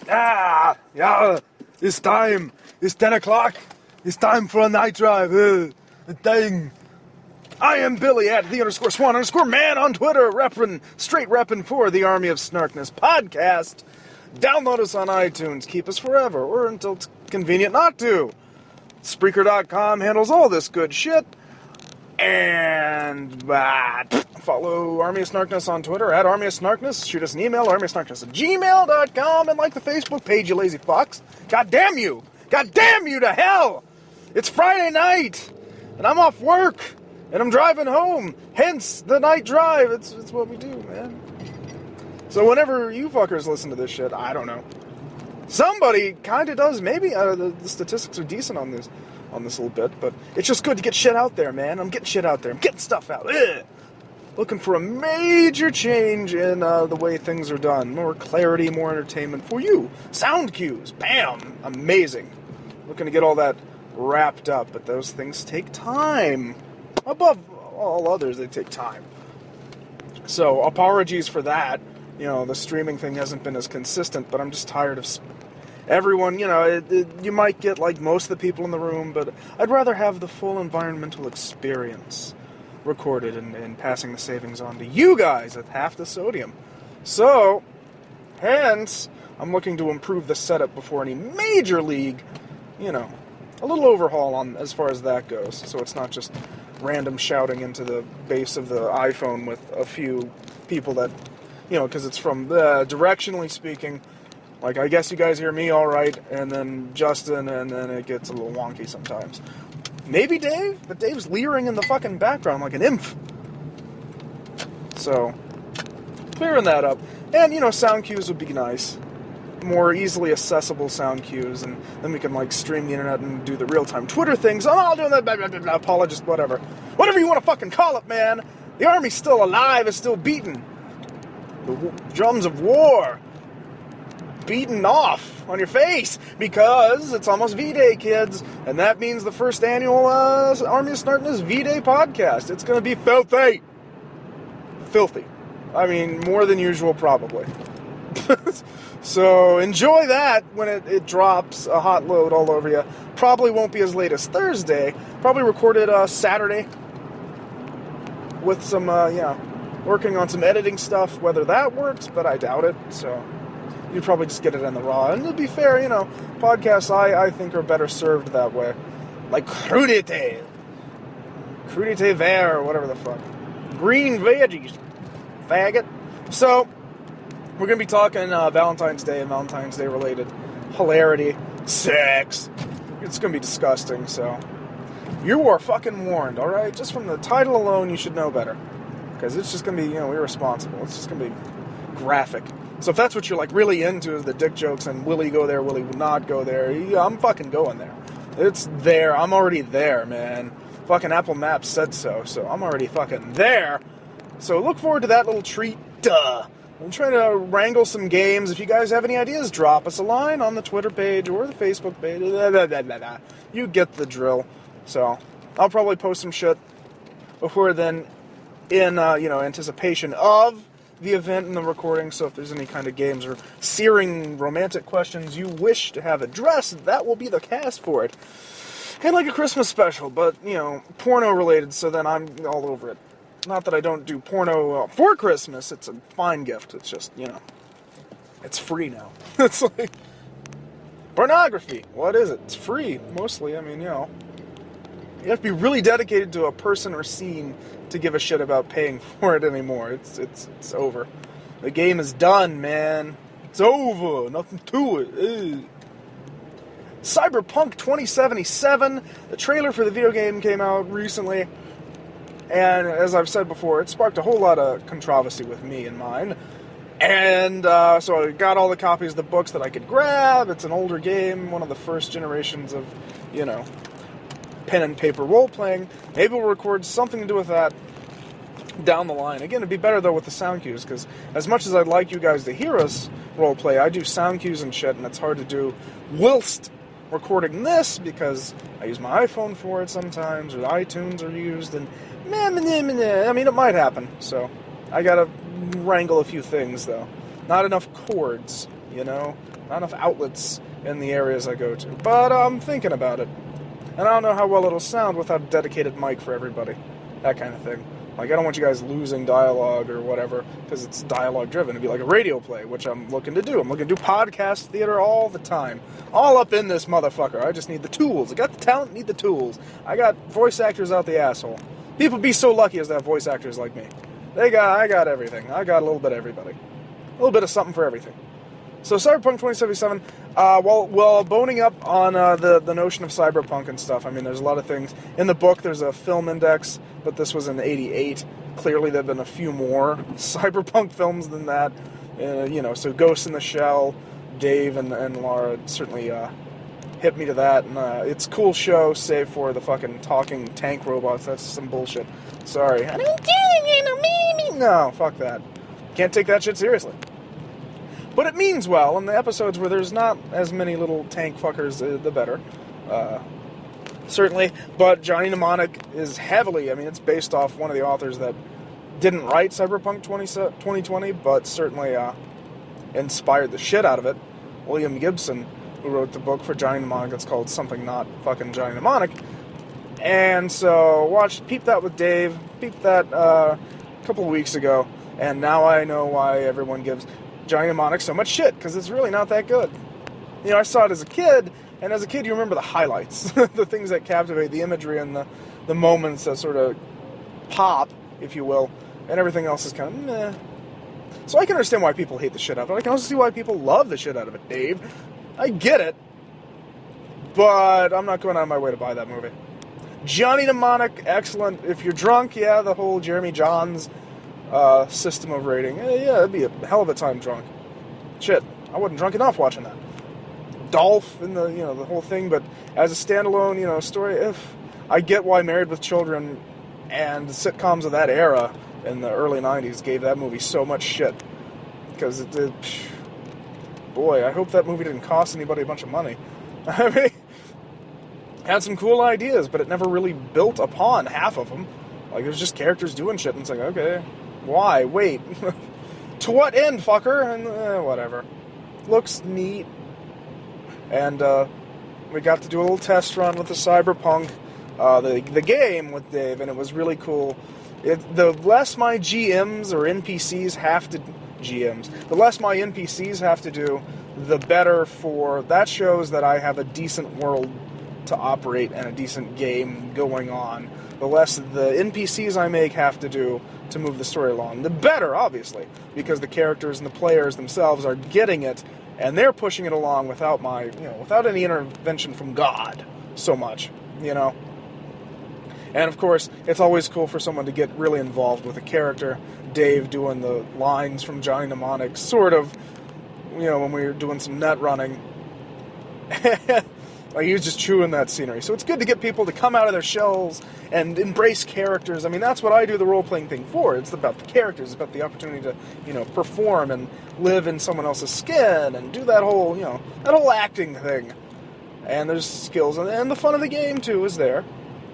Yeah, it's time. It's 10 o'clock. It's time for a night drive. Dang. I am Billy at _Swan_man on Twitter, straight reppin' for the Army of Snarkness podcast. Download us on iTunes. Keep us forever, or until it's convenient not to. Spreaker.com handles all this good shit. And follow Army of Snarkness on Twitter at Army of Snarkness. Shoot us an email, armyofsnarkness@gmail.com, and like the Facebook page, you lazy fucks. God damn you! God damn you to hell! It's Friday night, and I'm off work, and I'm driving home. Hence the night drive. It's what we do, man. So whenever you fuckers listen to this shit, I don't know. Somebody kind of does. Maybe the statistics are decent on this little bit, but it's just good to get shit out there, man. I'm getting shit out there. I'm getting stuff out. Ugh. Looking for a major change in the way things are done. More clarity, more entertainment for you. Sound cues. Bam. Amazing. Looking to get all that wrapped up, but those things take time. Above all others, they take time. So, apologies for that. You know, the streaming thing hasn't been as consistent, but I'm just tired of everyone, you know, you might get like most of the people in the room, but I'd rather have the full environmental experience recorded and passing the savings on to you guys at half the sodium. So, hence, I'm looking to improve the setup before any major league, you know, a little overhaul on as far as that goes. So it's not just random shouting into the base of the iPhone with a few people that, you know, because it's from directionally speaking. Like, I guess you guys hear me all right, and then Justin, and then it gets a little wonky sometimes. Maybe Dave, but Dave's leering in the fucking background like an imp. So, clearing that up. And, you know, sound cues would be nice. More easily accessible sound cues, and then we can, like, stream the internet and do the real-time Twitter things. I'm all doing that, blah, blah, blah, blah, apologist, whatever. Whatever you want to fucking call it, man. The army's still alive, it's still beating. The drums of war beaten off on your face, because it's almost V-Day, kids, and that means the first annual Army of Snarkness V-Day podcast. It's going to be filthy. Filthy. I mean, more than usual, probably. So, enjoy that when it drops a hot load all over you. Probably won't be as late as Thursday. Probably recorded Saturday with some, working on some editing stuff, whether that works, but I doubt it, so you'd probably just get it in the raw. And to be fair, you know, podcasts I think are better served that way. Like crudité vert, or whatever the fuck. Green veggies. Faggot. So, we're going to be talking Valentine's Day and Valentine's Day related hilarity, sex. It's going to be disgusting, so you are fucking warned, alright? Just from the title alone, you should know better. Because it's just going to be, you know, irresponsible. It's just going to be graphic. So if that's what you're, like, really into, is the dick jokes and will he go there, will he not go there, yeah, I'm fucking going there. It's there. I'm already there, man. Fucking Apple Maps said so I'm already fucking there. So look forward to that little treat. Duh. I'm trying to wrangle some games. If you guys have any ideas, drop us a line on the Twitter page or the Facebook page. You get the drill. So I'll probably post some shit before then in, anticipation of the event and the recording. So if there's any kind of games or searing romantic questions you wish to have addressed, that will be the cast for it. Kind of like a Christmas special, but, you know, porno related, so then I'm all over it. Not that I don't do porno for Christmas. It's a fine gift. It's just, you know, it's free now. It's like pornography. What is it? It's free, mostly. I mean, you know, you have to be really dedicated to a person or scene to give a shit about paying for it anymore. It's over. The game is done, man. It's over. Nothing to it. Ew. Cyberpunk 2077. The trailer for the video game came out recently. And as I've said before, it sparked a whole lot of controversy with me and mine. And so I got all the copies of the books that I could grab. It's an older game, one of the first generations of, you know, pen and paper role-playing. Maybe we'll record something to do with that down the line. Again, it'd be better, though, with the sound cues, because as much as I'd like you guys to hear us role-play, I do sound cues and shit, and it's hard to do whilst recording this, because I use my iPhone for it sometimes, or iTunes are used, and I mean, it might happen, so I gotta wrangle a few things, though. Not enough chords you know? Not enough outlets in the areas I go to. But I'm thinking about it. And I don't know how well it'll sound without a dedicated mic for everybody. That kind of thing. Like, I don't want you guys losing dialogue or whatever, because it's dialogue-driven. It'd be like a radio play, which I'm looking to do. I'm looking to do podcast theater all the time. All up in this motherfucker. I just need the tools. I got the talent, need the tools. I got voice actors out the asshole. People be so lucky as to have voice actors like me. I got everything. I got a little bit of everybody. A little bit of something for everything. So Cyberpunk 2077, while boning up on the notion of cyberpunk and stuff, I mean, there's a lot of things. In the book, there's a film index, but this was in '88. Clearly, there have been a few more cyberpunk films than that. You know, so Ghost in the Shell, Dave and Laura certainly hit me to that. And it's a cool show, save for the fucking talking tank robots. That's some bullshit. Sorry. I don't do it, no, fuck that. Can't take that shit seriously. But it means well, and the episodes where there's not as many little tank fuckers, the better. Certainly. But Johnny Mnemonic is heavily, I mean, it's based off one of the authors that didn't write Cyberpunk 2020, but certainly inspired the shit out of it. William Gibson, who wrote the book for Johnny Mnemonic that's called Something Not Fucking Johnny Mnemonic. And so, peeped that with Dave, peeped that a couple of weeks ago, and now I know why everyone gives Johnny Mnemonic so much shit, because it's really not that good. You know, I saw it as a kid, and as a kid you remember the highlights, the things that captivate, the imagery and the moments that sort of pop, if you will, and everything else is kind of meh. So I can understand why people hate the shit out of it. I can also see why people love the shit out of it, Dave. I get it, but I'm not going out of my way to buy that movie. Johnny Mnemonic, excellent. If you're drunk, yeah, the whole Jeremy Johns system of rating. Yeah, it'd be a hell of a time drunk. Shit, I wasn't drunk enough watching that. Dolph and the whole thing, but as a standalone, story, I get why Married with Children and sitcoms of that era in the early 90s gave that movie so much shit. Because it did. Boy, I hope that movie didn't cost anybody a bunch of money. I mean, had some cool ideas, but it never really built upon half of them. Like, it was just characters doing shit, and it's like, okay, why? Wait. To what end, fucker? And whatever. Looks neat. And we got to do a little test run with the Cyberpunk, the game with Dave, and it was really cool. The less my GMs or NPCs have to... The less my NPCs have to do, the better for... That shows that I have a decent world to operate and a decent game going on. The less the NPCs I make have to do to move the story along, the better, obviously, because the characters and the players themselves are getting it, and they're pushing it along without without any intervention from God so much, And of course, it's always cool for someone to get really involved with a character. Dave doing the lines from Johnny Mnemonic, sort of, when we were doing some net running. Like, he was just chewing that scenery. So it's good to get people to come out of their shells and embrace characters. I mean, that's what I do the role-playing thing for. It's about the characters. It's about the opportunity to, perform and live in someone else's skin and do that whole, that whole acting thing. And there's skills. And the fun of the game, too, is there.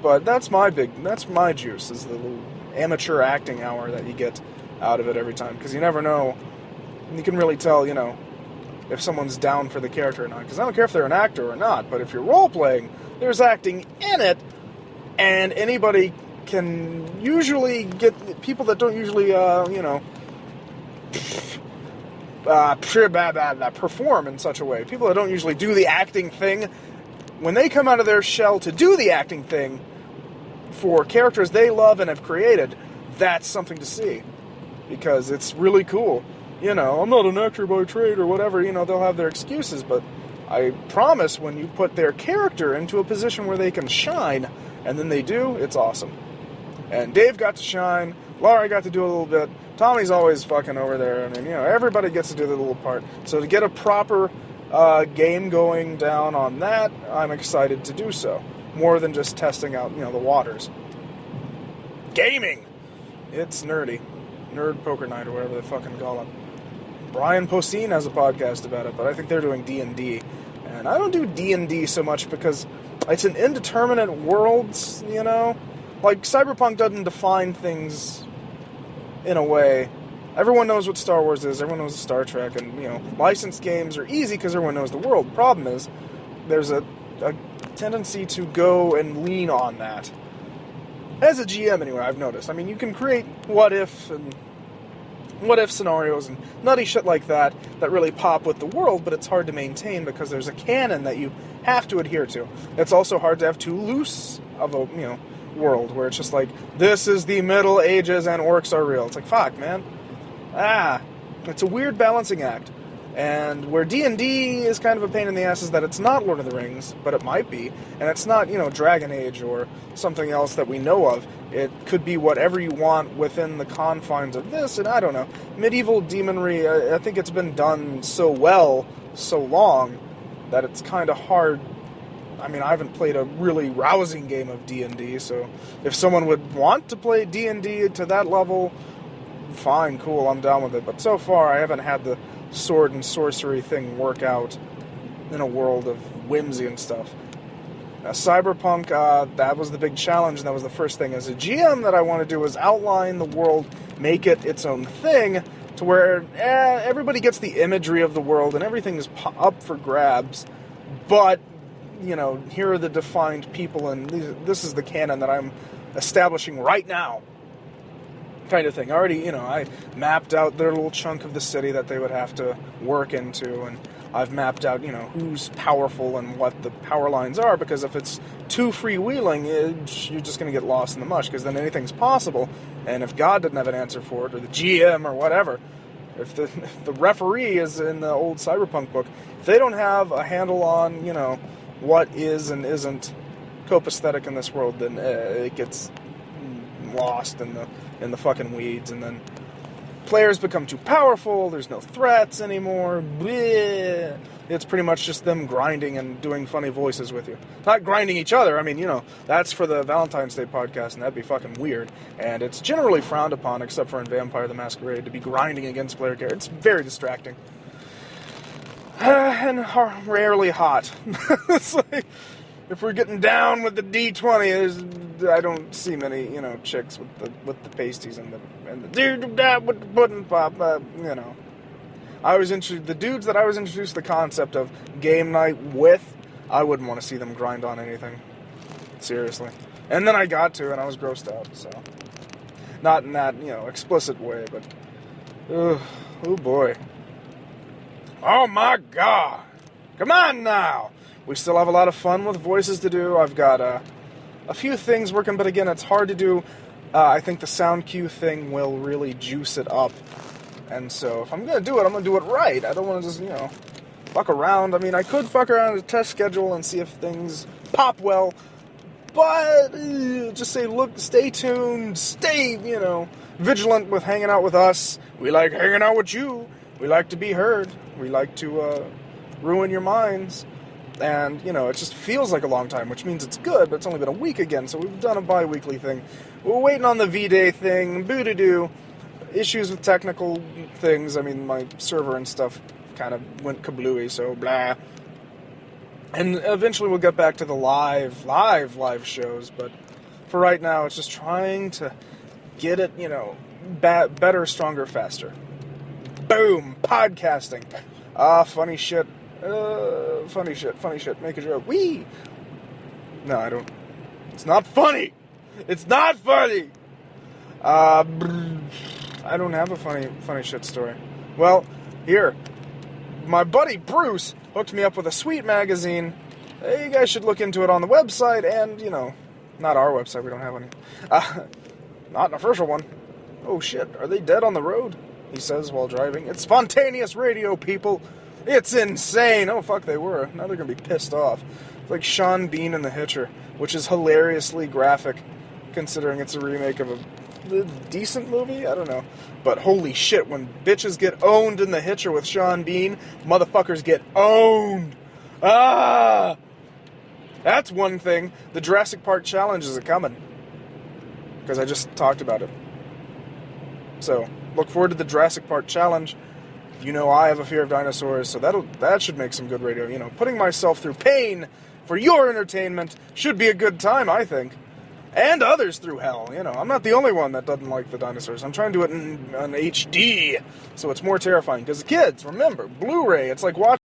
But that's my juice, is the little amateur acting hour that you get out of it every time. Because you never know. You can really tell, if someone's down for the character or not. Because I don't care if they're an actor or not, but if you're role-playing, there's acting in it, and anybody can usually get... People that don't usually, perform in such a way. People that don't usually do the acting thing, when they come out of their shell to do the acting thing for characters they love and have created, that's something to see. Because it's really cool. I'm not an actor by trade or whatever, they'll have their excuses, but I promise when you put their character into a position where they can shine, and then they do, it's awesome. And Dave got to shine, Laura got to do a little bit, Tommy's always fucking over there, I mean, everybody gets to do their little part. So to get a proper game going down on that, I'm excited to do so. More than just testing out, the waters. Gaming! It's nerdy. Nerd Poker Night, or whatever they fucking call it. Brian Posehn has a podcast about it, but I think they're doing D&D. And I don't do D&D so much because it's an indeterminate world, Like, Cyberpunk doesn't define things in a way. Everyone knows what Star Wars is, everyone knows Star Trek, and, licensed games are easy because everyone knows the world. The problem is, there's a tendency to go and lean on that. As a GM, anyway, I've noticed. I mean, you can create what-if scenarios and nutty shit like that really pop with the world, but it's hard to maintain because there's a canon that you have to adhere to. It's also hard to have too loose of a, world where it's just like, this is the Middle Ages and orcs are real. It's like, fuck, man. It's a weird balancing act. And where D&D is kind of a pain in the ass is that it's not Lord of the Rings, but it might be. And it's not, Dragon Age or something else that we know of. It could be whatever you want within the confines of this, and I don't know. Medieval demonry, I think it's been done so well, so long, that it's kind of hard. I mean, I haven't played a really rousing game of D&D, so if someone would want to play D&D to that level, fine, cool, I'm down with it. But so far, I haven't had the sword and sorcery thing work out in a world of whimsy and stuff. Now, Cyberpunk, that was the big challenge, and that was the first thing as a GM that I want to do, was outline the world, make it its own thing, to where everybody gets the imagery of the world, and everything is up for grabs, but, here are the defined people, and this is the canon that I'm establishing right now. Kind of thing. Already, I mapped out their little chunk of the city that they would have to work into, and I've mapped out, who's powerful and what the power lines are, because if it's too freewheeling, you're just going to get lost in the mush, because then anything's possible, and if God didn't have an answer for it, or the GM, or whatever, if the referee is in the old Cyberpunk book, if they don't have a handle on, what is and isn't copaesthetic in this world, then it gets lost in the fucking weeds, and then players become too powerful, there's no threats anymore, bleh. It's pretty much just them grinding and doing funny voices with you. Not grinding each other, I mean, that's for the Valentine's Day podcast, and that'd be fucking weird, and it's generally frowned upon, except for in Vampire the Masquerade, to be grinding against player characters. It's very distracting. And rarely hot. It's like, if we're getting down with the D20, I don't see many, chicks with the pasties and the dude that with the pudding pop, the dudes that I was introduced to the concept of game night with, I wouldn't want to see them grind on anything. Seriously. And then I got to, and I was grossed out, so. Not in that, explicit way, but, oh boy. Oh my God. Come on now. We still have a lot of fun with voices to do. I've got a few things working, but again, it's hard to do. I think the sound cue thing will really juice it up. And so if I'm going to do it, I'm going to do it right. I don't want to just, fuck around. I mean, I could fuck around with a test schedule and see if things pop well. But just say, look, stay tuned, stay, vigilant with hanging out with us. We like hanging out with you. We like to be heard. We like to ruin your minds. And, it just feels like a long time, which means it's good, but it's only been a week again, so we've done a bi-weekly thing. We're waiting on the V-Day thing, boo-doo-doo, issues with technical things. I mean, my server and stuff kind of went kablooey, so blah. And eventually we'll get back to the live shows, but for right now, it's just trying to get it, better, stronger, faster. Boom! Podcasting. Funny shit. Funny shit. Make a joke. Wee! No, I don't. It's not funny! It's not funny! I don't have a funny shit story. Well, here. My buddy Bruce hooked me up with a sweet magazine. You guys should look into it on the website, and, not our website, we don't have any. Not an official one. Oh shit, are they dead on the road? He says while driving. It's spontaneous radio, people. It's insane. Oh, fuck, they were. Now they're going to be pissed off. It's like Sean Bean in The Hitcher, which is hilariously graphic, considering it's a remake of a decent movie? I don't know. But holy shit, when bitches get owned in The Hitcher with Sean Bean, motherfuckers get owned. Ah! That's one thing. The Jurassic Park Challenge is coming. Because I just talked about it. So, look forward to the Jurassic Park Challenge. I have a fear of dinosaurs, so that should make some good radio. Putting myself through pain for your entertainment should be a good time, I think. and others through hell. You know, I'm not the only one that doesn't like the dinosaurs. I'm trying to do it in HD, so it's more terrifying. Because kids, remember, Blu-ray, it's like watching